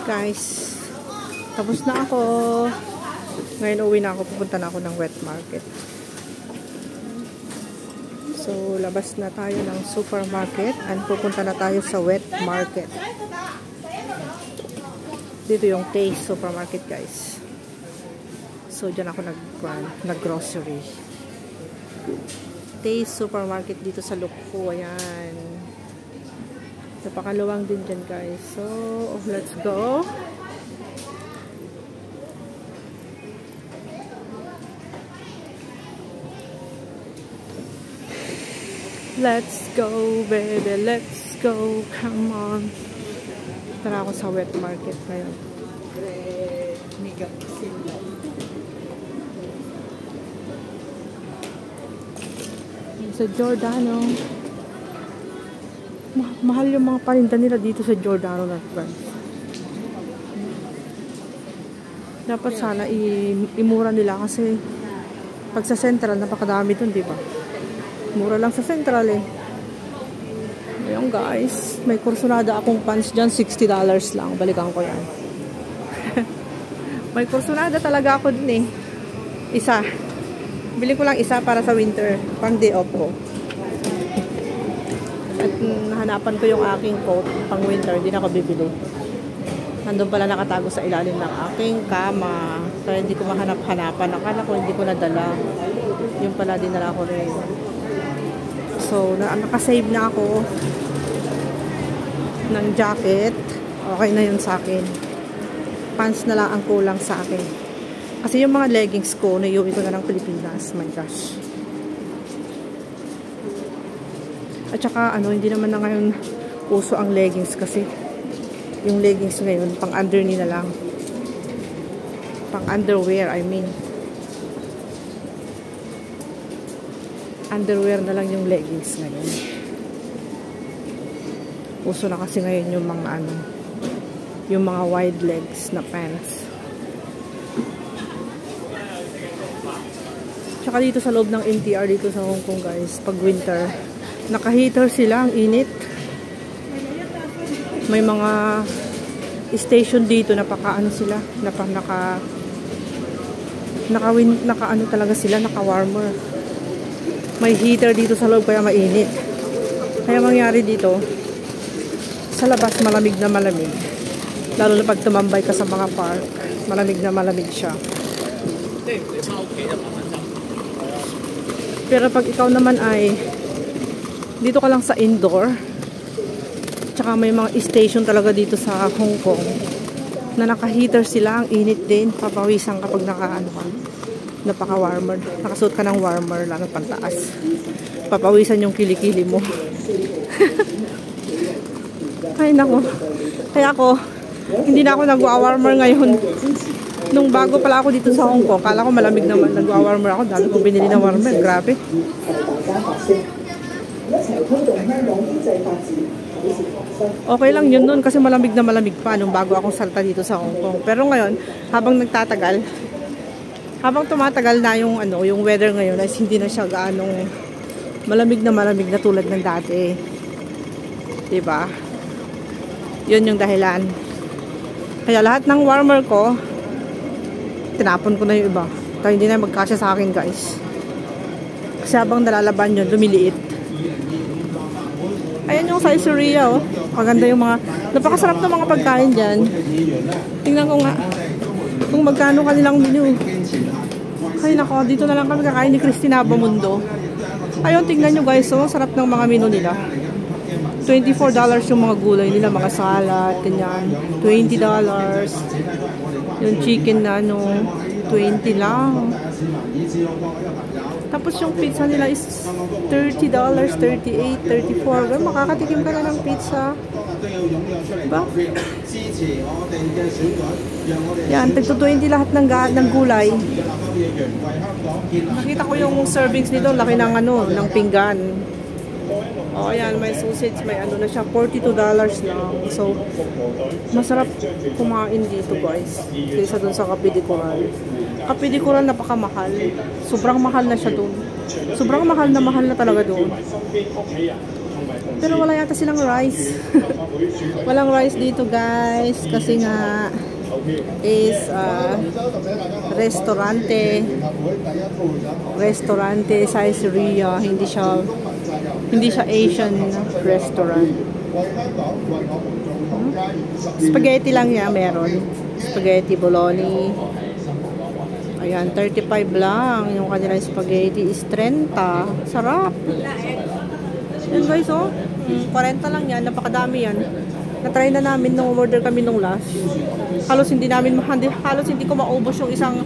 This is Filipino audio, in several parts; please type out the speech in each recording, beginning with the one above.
Guys, tapos na ako. Ngayon uwi na ako. Pupunta na ako ng wet market. So, labas na tayo ng supermarket and pupunta na tayo sa wet market. Dito yung Taste Supermarket, guys. So, dyan ako nag-grocery. Taste Supermarket dito sa Lukpo. Ayan. Napakaluwang din dyan, guys. So, let's go. Let's go, baby. Let's go. Come on. Tara ako sa wet market ngayon. Sa Giordano. Mahal yung mga paninda nila dito sa Giordano na guys. Dapat sana imura nila kasi pag sa Central napakadami dun, di ba? Mura lang sa Central eh. Ayun guys, may kursunada akong pants dyan, $60 lang. Balikan ko yan. May kursunada talaga ako dun eh. Isa. Bili ko lang isa para sa winter, pang day off ko. At nahanapan ko yung aking coat pang winter, hindi na ako bibili. Nandun pala nakatago sa ilalim ng aking kama. Kaya hindi ko mahanap-hanapan. Akala ko hindi ko nadala. Yung pala dinala ko rin. So, nakasave na ako ng jacket. Okay na yun sa akin. Pants na lang ang kulang sa akin. Kasi yung mga leggings ko, naiuwi ko na ng Pilipinas. My gosh. At saka, hindi naman na ngayon uso ang leggings kasi yung leggings ngayon, pang underneath na lang. Pang underwear, I mean. Underwear na lang yung leggings ngayon. Uso na kasi ngayon yung mga yung mga wide legs na pants. Tsaka dito sa loob ng NTR dito sa Hong Kong guys, pag winter, naka-heater sila, ang init. May mga station dito na sila, naka talaga sila, naka-warmer. May heater dito sa loob kaya mainit. Kaya mangyari dito, sa labas malamig na malamig. Lalo na pag tumambay ka sa mga park, malamig na malamig siya. Pero pag ikaw naman ay dito ka lang sa indoor, tsaka may mga station talaga dito sa Hong Kong na naka-heater sila, ang init din, papawisan kapag napaka-warmer. Nakasuot ka ng warmer, lalo pantaas. Papawisan yung kilikili mo. Ay, nako. Kaya ako, hindi na ako nagwa-warmer ngayon. Nung bago pala ako dito sa Hong Kong, kala ko malamig naman, nagwa-warmer ako. Dami kong binili ng warmer. Grabe. Okay lang yun nun kasi malamig na malamig pa nung bago akong salta dito sa Hong Kong. Pero ngayon, habang tumatagal na yung yung weather ngayon, ay hindi na siya gaanong malamig na tulad ng dati. 'Di ba? 'Yun yung dahilan. Kaya lahat ng warmer ko tinapon ko na yung iba. Kaya hindi na magkasya sa akin, guys. Kasi habang nalalaban yun, lumiliit. Ayan yung Saizeriya, oh. Maganda yung mga, napakasarap ng mga pagkain dyan. Tingnan ko nga kung magkano kanilang menu. Ay nako, dito na lang kami kakain ni Christina Abamundo. Ayun, tingnan nyo guys, oh. Sarap ng mga menu nila. $24 yung mga gulay nila, mga salad, ganyan. $20. Yung chicken na, 20 lang. Tapos yung pizza nila is $30, 38, 34. Well, makakatikim ka na ng pizza. Diba? Yan, tagto-20 lahat ng gulay. Nakita ko yung servings nito, laki ng ng pinggan. Oh, ayan, may sausage, may na siya, $42 lang. So, masarap kumain dito, guys. Kaysa dun sa Cafe de Coral. Cafe de Coral, napakamahal. Sobrang mahal na siya dun. Sobrang mahal na talaga dun. Pero wala yata silang rice. Walang rice dito guys kasi nga is restaurante Caesarea, hindi siya Asian restaurant. Spaghetti lang niya meron. Spaghetti bolognese. Ayan, 35 lang. Yung kanilang spaghetti is 30. Sarap. Yan guys, oh. 40 lang yan. Napakadami yan. Na-try na namin nung order kami nung last. Halos hindi ko maubos yung isang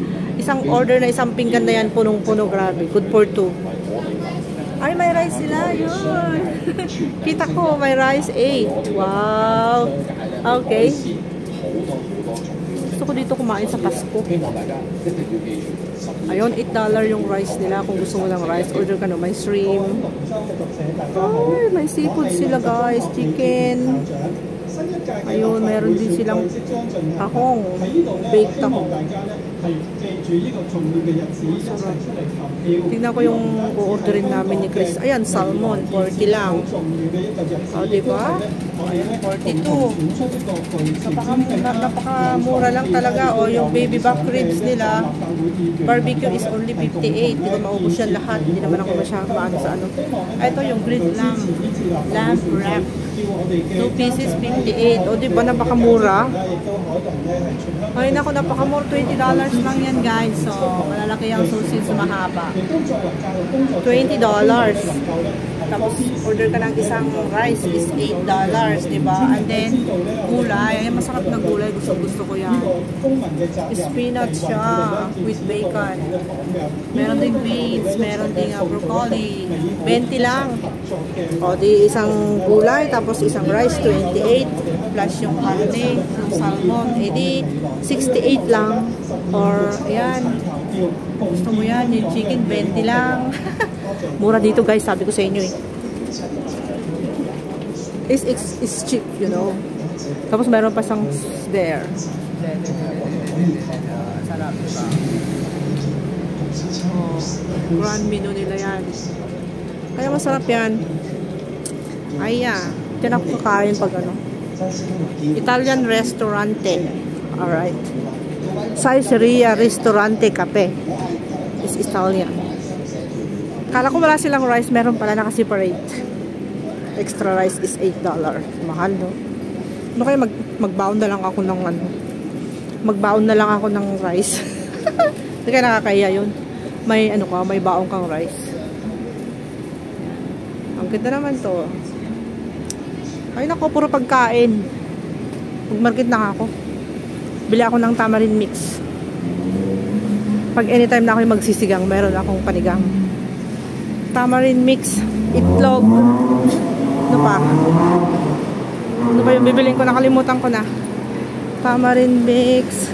order na isang pinggan na yan. Punong-puno. Grabe. Good for 2. Ay, may rice sila. Yun. Kita ko, may rice 8. Wow. Okay. Gusto ko dito kumain sa Pasko. Ayun, $8 yung rice nila. Kung gusto mo ng rice, order ka na. May shrimp. Ay, may seafood sila guys. Chicken. Ayun, mayroon din silang tahong. Baked tahong. Tingnan ko yung o-orderin namin ni Chris. Ayan, salmon. 40 lang. O, diba? Ayan, 42. Napakamura lang talaga. O, yung baby back ribs nila, barbecue is only 58. Di ba maubos yan lahat? Hindi naman ako masyadong maano sa ano. Ito yung grilled lamb. Lamb wrap. 2 pieces, 58. O, diba napakamura? Ay, naku, napakamura. $20 lang yan, guys. So, malalaki ang sausage mahaba. $20. Tapos, order ka ng isang rice is $8, diba? And then, gulay. Ay, masarap na gulay. Gusto ko yan. Spinach siya with bacon. Meron ding beans. Meron ding broccoli. 20 lang. O, di isang gulay. Tapos, isang rice, 28. Plus yung karne, yung salmon. Eh, di 68 lang. Or, ayan. Gusto mo yan, yung chicken, 20 lang. Mura dito guys, sabi ko sa inyo eh. It's cheap, you know. Tapos meron pa siyang there. Sarap diba? Oh, grand menu nila yan. Kaya masarap yan. Ay diyan ako kakain pag ano. Italian restaurante. Alright. Caesarea Ristorante Cafe. Is Italian. Kala ko wala silang rice. Meron pala naka-separate. Extra rice is $8. Mahal, no? Ano kaya magbaon na lang ako ng ano? Magbaon na lang ako ng rice. Hindi kaya nakakaya yun. May ano ka, may baon kang rice. Ang ganda naman to. Ay nako, puro pagkain. Mag-market na ako. Bili ako ng tamarind mix. Pag anytime na ako yung magsisigang, meron akong panigang. Tamarind mix, itlog. Ano pa? Ano pa yung bibilin ko? Nakalimutan ko na. Tamarind mix.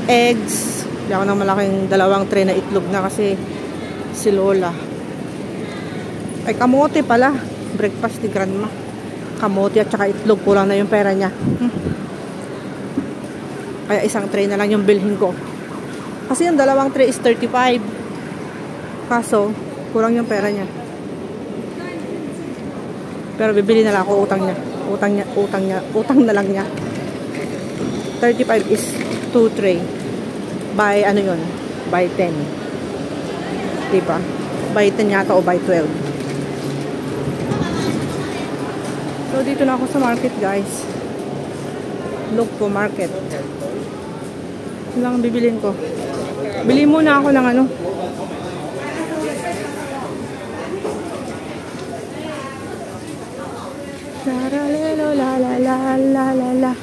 Eggs. Bili ako ng malaking 2 tray na itlog na kasi si Lola. Ay, kamote pala. Breakfast ni Grandma. Kamote at saka itlog. Kulang na yung pera niya. Kaya isang tray na lang yung bilhin ko. Kasi yung 2 tray is 35. Kaso, kulang yung pera niya. Pero bibili na lang ako utang niya. Utang na lang niya. 35 is 2 tray. By ano yun? By 10. Diba? By 10 yata o by 12. So, dito na ako sa market, guys. Look po, market. Ito lang ang bibilin ko. Bili muna ako ng ano. La.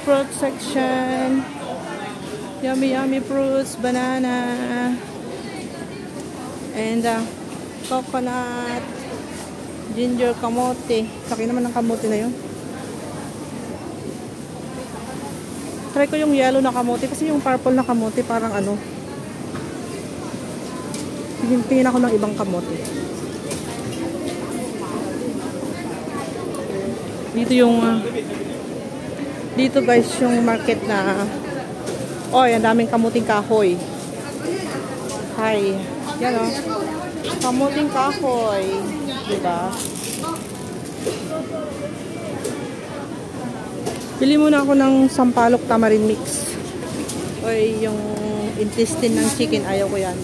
Fruit section. Yummy fruits, banana. And coconut, ginger, kamote. Laki naman ng kamote na yun. Try ko yung yellow na kamote kasi yung purple na kamote parang ano. Tingin ako ng ibang kamote. Dito yung dito guys yung market na ang daming kamuting kahoy. Hi. Yan o. Kamuting kahoy. Diba? Bili muna ako ng sampalok tamarind mix. Oy, yung intestine ng chicken, ayaw ko yan.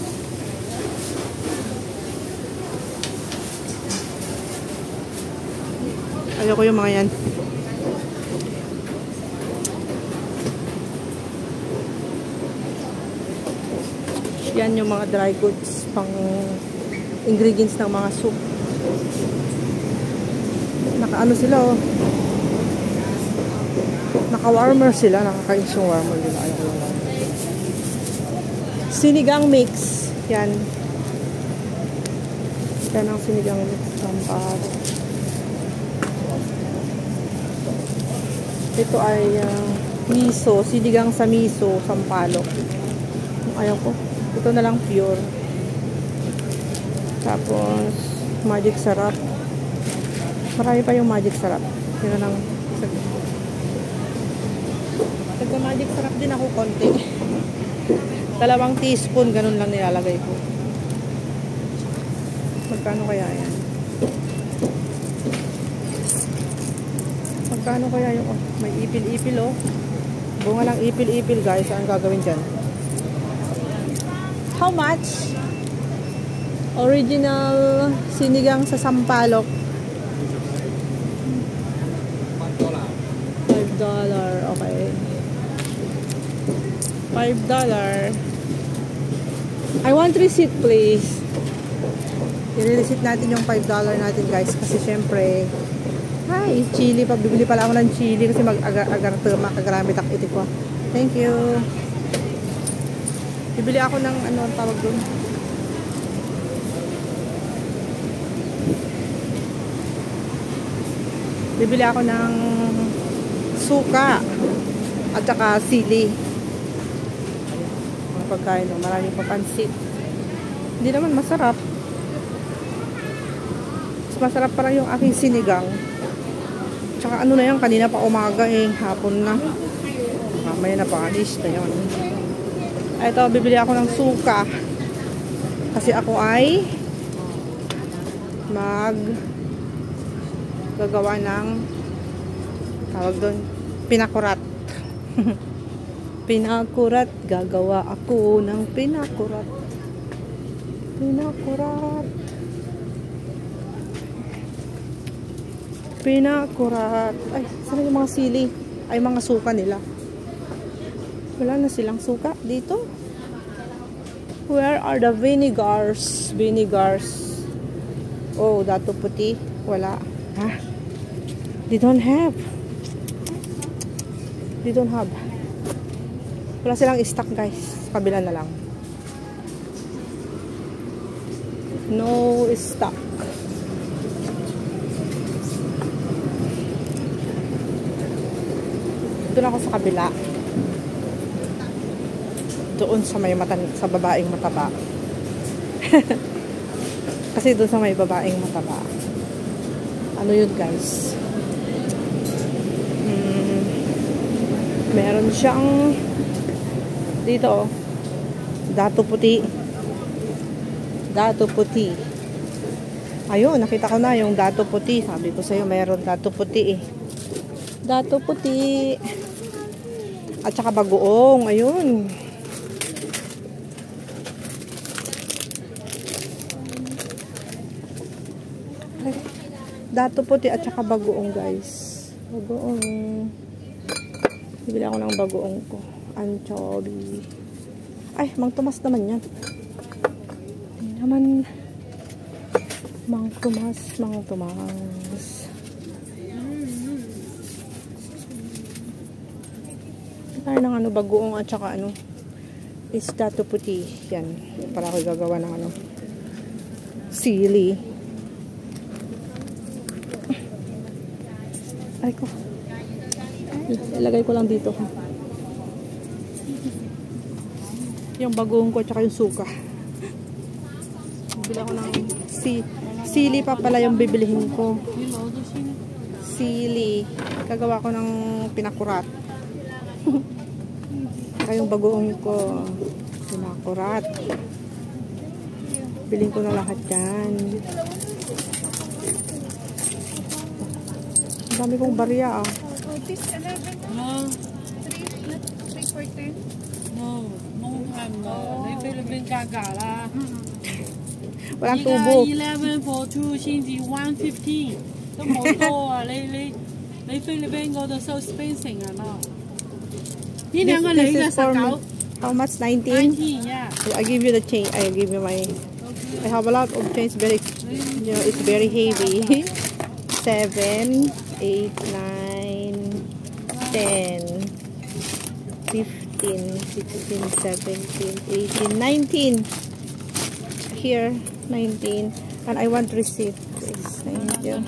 Ayaw ko yung mga yan. Yan yung mga dry goods, pang ingredients ng mga soup. Naka-ano sila oh. Naka-warmer sila, nakakainis yung warmer nila. Ayaw ko lang. Sinigang mix. Yan. Yan ang sinigang mix. Sampalok. Ito ay miso. Sinigang sa miso. Sampalok. Ayaw ko. Ito na lang pure. Tapos, magic sarap. Marami pa yung magic sarap. Yun na lang. Nagka-magic sarap din ako konti. 2 teaspoon, ganun lang nilalagay ko. Magkano kaya yan? Magkano kaya yung, oh, may ipil-ipil oh. Bunga lang ipil-ipil guys. Saan gagawin dyan? How much? Original sinigang sa sampalok. $5. Okay. $5. I want receipt please. I-receipt natin yung $5 natin guys. Kasi syempre, ay, chili. Pagbibili pala ako ng chili kasi mag-agar-agar makagamit ako ito ko. Thank you. Bibili ako ng ano ang tawag doon. Bibili ako ng suka at saka sili. Ang pagkain, maraming papansit. Hindi naman masarap. Mas masarap para yung aking sinigang. Tsaka ano na yan, kanina pa umaga eh, hapon na. Mamaya na panis na yun. Ito, bibili ako ng suka. Kasi ako ay gagawa ng tawag doon, pinakurat. Pinakurat. Gagawa ako ng pinakurat. Pinakurat. Pinakurat. Ay, saan yung mga sili? Ay, mga suka nila. Wala na silang suka dito. Where are the vinegars? Vinegars. Oh, dato puti. Wala. Ha? They don't have. They don't have. Wala silang stock guys. Kabila na lang. No stock. Doon ako sa kabila. Doon sa may sa babaeng mataba. Kasi doon sa may babaeng mataba. Ano yun guys? Meron siyang dito oh. Dato puti. Dato puti. Ayun, nakita ko na yung dato puti. Sabi ko sa'yo, meron dato puti eh. Dato puti. At saka bagoong. Ayun. Dato puti at saka bagoong guys. Bagoong. Bibili ako ng bagoong ko. Anchovy. Ay, Mang Tomas naman yan. Naman. Mang Tomas. Mang Tomas. Tayo ng ano, bagoong at saka ano. Is dato puti. Yan. Para ako gagawa ng ano. Sili. Ay ko. Ilagay ko lang dito. Yung bagoong ko tsaka yung suka. Bibili ako ng sili pa pala yung bibilihin ko. Sili. Gagawa ko ng pinakurat. Tsaka yung bagoong ko. Pinakurat. Biling ko na lahat yan. Ang dami kong barya ah. This 11. No, 3 for 10. no, no time no. They Philippine gaga lah. Walang tubo. 11 for 2 星期115都冇多啊！你菲律賓嗰度收 spacing 啊嘛？呢兩個你嘅19 How much? 19? 19 yeah。I give you the change. I give you my. I have a lot of change. Very, you know, it's very heavy. 7, 8, 9, 10, 15, 16, 17, 18, 19. Here, 19. And I want receipt. Please. Thank you.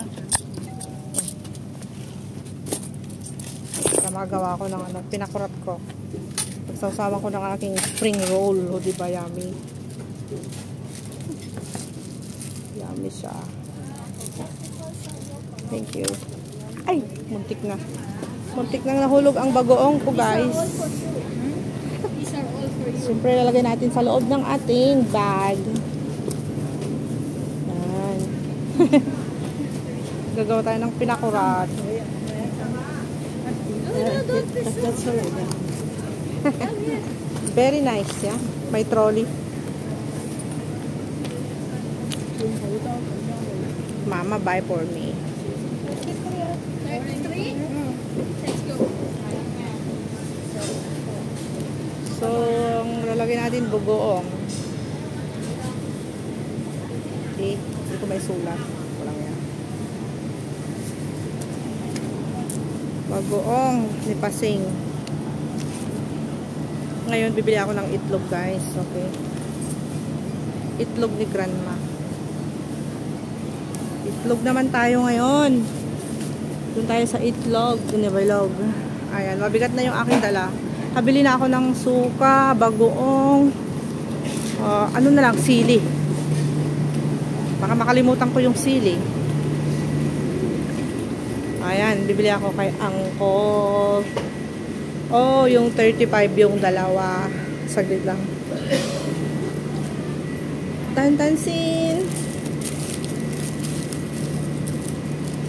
Magawa ko ng ano, pinakurat ko. Pagsawsawan ko ng aking spring roll. O diba, yummy? Yummy siya. Thank you. Ay, muntik na. Muntik na nahulog ang bagoong ko, guys. These are all for you. Siyempre, lalagay natin sa loob ng ating bag. Yan. Gagawa tayo ng pinakurat. That's alright. Very nice, yeah. May trolley. Mama, buy for me. 33? Let's go. So, ang lalagay natin bugoong. Okay, hindi ko may sulat. Walang yan. Bagoong ni Pasing. Ngayon, bibili ako ng itlog, guys. Okay. Itlog ni Grandma. Itlog naman tayo ngayon. Doon tayo sa itlog. Dinibilog. Ayan, mabigat na yung aking dala. Habili na ako ng suka, bagoong, ano na lang, sili. Baka makalimutan ko yung sili. Ayan, bibili ako kay Uncle. Oh, yung 35 yung dalawa. Saglit lang. Tantansin.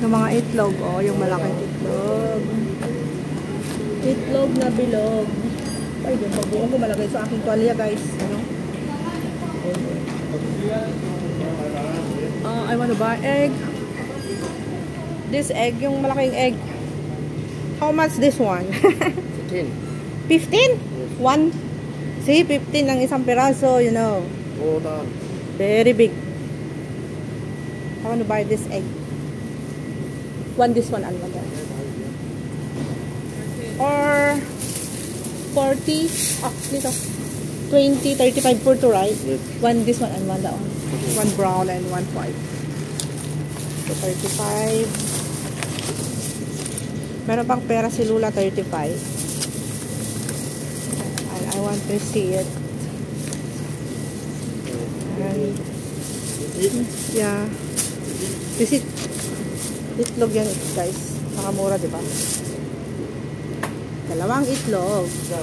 Yung mga itlog, oh, yung malaking itlog. Itlog na bilog. Ay, yung bagoong ko malagay sa aking tuwalya, guys. Ano? I want to buy egg. This egg, yung malaking egg. How much this one? 15. 15? One? See, 15 ang isang piraso, you know. Hold on. Very big. I want to buy this egg. This one, ano ba? Or 40, dito. 20, 35 for two, right? Yes. This one and one that one. One brown and one white. So 35. Meron pang pera si Lula, 35. I want to see it. And, yeah. This is itlog yan, guys. Nakamura, diba? Dalawang itlog. So,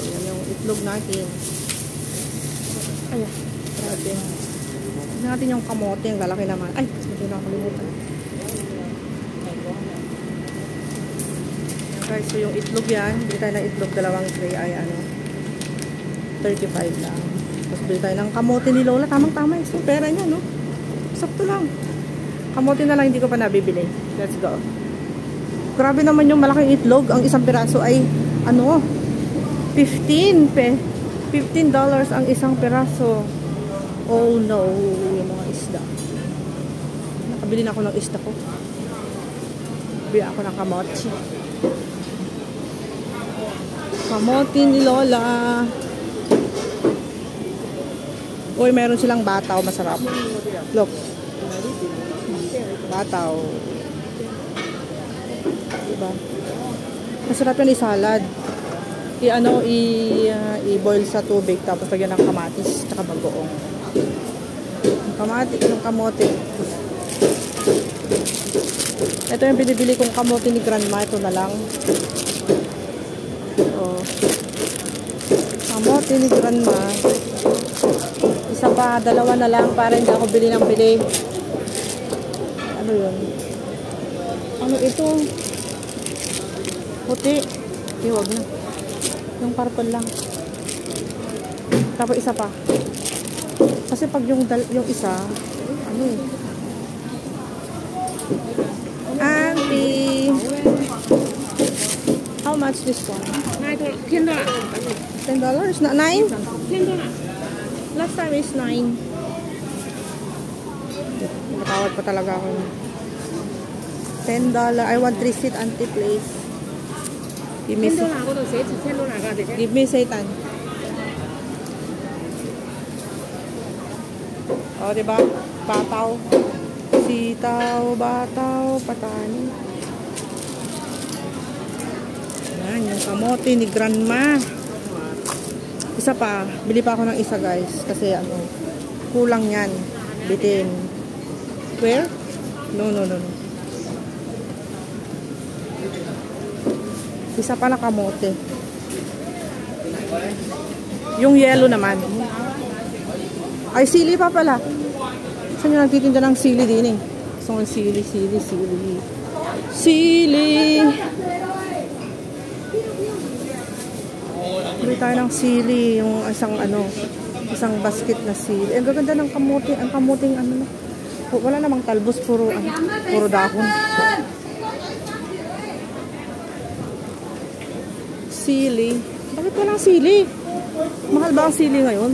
yan yung itlog natin. Ayan. Grabe. Tignan natin yung kamote. Ang lalaki naman. Ay, hindi na nakalimutan. Guys, so yung itlog yan. Bili tayo ng itlog. Dalawang tray ay ano. 35 lang. Tapos bili tayo ng kamote ni Lola. Tamang-tama yung pera niya, no? Sakto lang. Kamote na lang. Hindi ko pa nabibili. Let's go. Grabe naman yung malaking itlog. Ang isang piraso ay ano, $15 ang isang piraso. Oh no, yung mga isda. Nakabili na ako ng isda ko. Bili ako ng kamote. Kamote ni Lola. Uy, meron silang bataw. Masarap. Look. Bataw. Diba? Masarap yan i-salad. I-boil sa tubig tapos lagyan ng kamatis tsaka bagoong. Yung kamote. Ito yung binibili kong kamote ni Grandma. Ito na lang. Oh. Kamote ni Grandma. Isa pa, dalawa na lang para hindi ako bili ng bili. Ano yun? Ano ito? Puti. Huwag na. Yung purple lang. Tapos isa pa. Kasi pag yung isa, ano eh. Auntie. How much this one? $10. $10? Not 9? $10. Last time is 9. Matawad pa talaga ako. $10. I want receipt, auntie, please. Give me Give me seitan. O, diba? Bataw. Sitaw, bataw, patani. Yan, yung kamote ni Grandma. Isa pa. Bili pa ako ng isa, guys. Kasi, ano, kulang yan. Bitin. Where? No. Isa pa na kamote. Yung yellow naman. Ay, sili pa pala. Saan yung nagtitinda ng sili din eh? So, sili. Sili! Bili tayo ng sili. Yung isang basket na sili. Ang gaganda ng kamote. Ang kamoting ano na. Wala namang talbos. Puro dahon. Sili. Bakit walang sili? Mahal ba ang sili ngayon?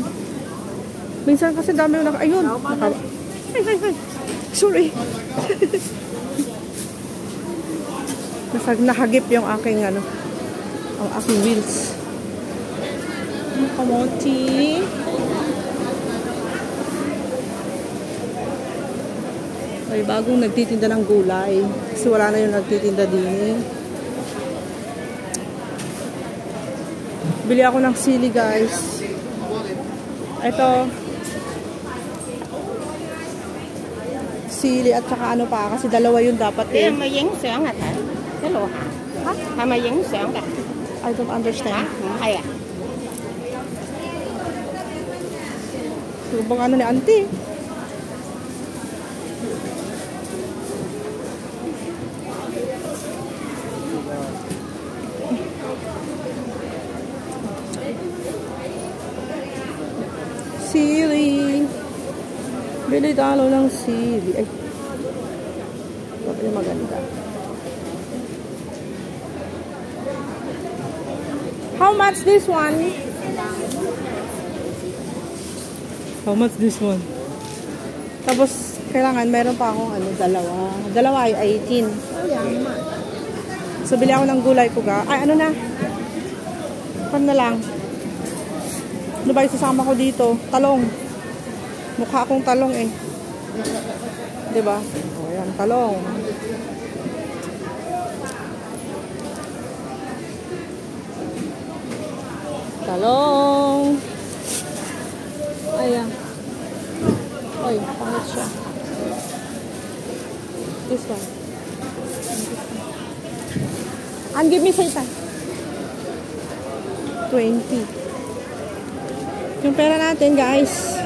Minsan kasi dami yung ayun. Ay. Sorry. Nahagip yung aking ang aking wheels. Kamote. Ay, bagong nagtitinda ng gulay. Kasi wala na yung nagtitinda din eh. Bili ako ng sili, guys. Ito. Sili at saka ano pa. Kasi dalawa yun dapat eh. I don't understand. Ito bang ano ni auntie? Sili. Bili talo ng sili. Ay. Ito yung maganda. How much this one? How much this one? Tapos, kailangan, meron pa akong dalawa. Dalawa ay 18. So, bili ako ng gulay ko ga. Ay, ano na? Pan na lang. Ano ba isasama ko dito? Talong. Mukha akong talong eh. Diba? O, yan, talong. Talong. Ayan. Ay, pangit siya. This one. And give me seitan. 20. Yung pera natin, guys.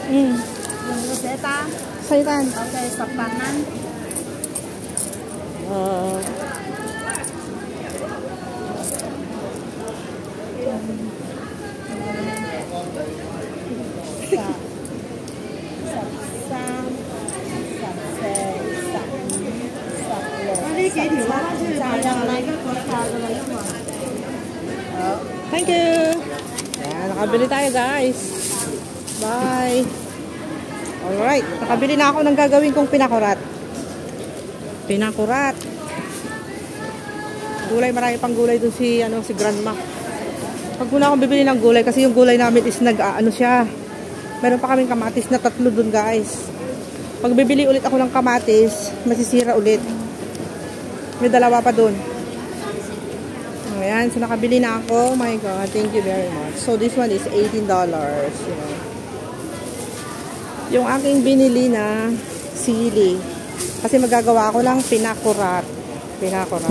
Yung seitan. Seitan. Okay, sapanan. Thank you. Ayan, nakabili tayo, guys. Bye. Alright, nakabili na ako ng gagawin kong pinakurat. Gulay, marami pang gulay doon si Grandma. Pag muna akong bibili ng gulay kasi yung gulay namin is siya. Meron pa kaming kamatis na 3 doon, guys. Pag bibili ulit ako ng kamatis, masisira ulit. May 2 pa doon. Ayan, so nakabili na ako. Oh my God, thank you very much. So this one is $18. Yung aking binili na sili. Kasi magagawa ko lang pinakurat. Pinga ko na.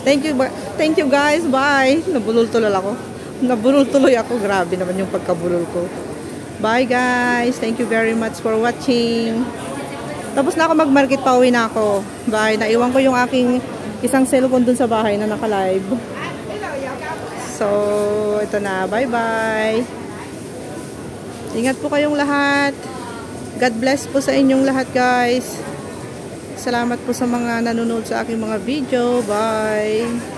Thank you guys. Bye. Nabulol tuloy ako. Nabulol tuloy ako. Grabe naman yung pagkabulol ko. Bye guys. Thank you very much for watching. Tapos na ako mag-market, pauwi na ako. Bye. Naiwan ko yung aking isang cellphone dun sa bahay na naka-live. So, ito na. Bye bye. Ingat po kayong lahat. God bless po sa inyong lahat guys. Salamat po sa mga nanonood sa aking mga video. Bye!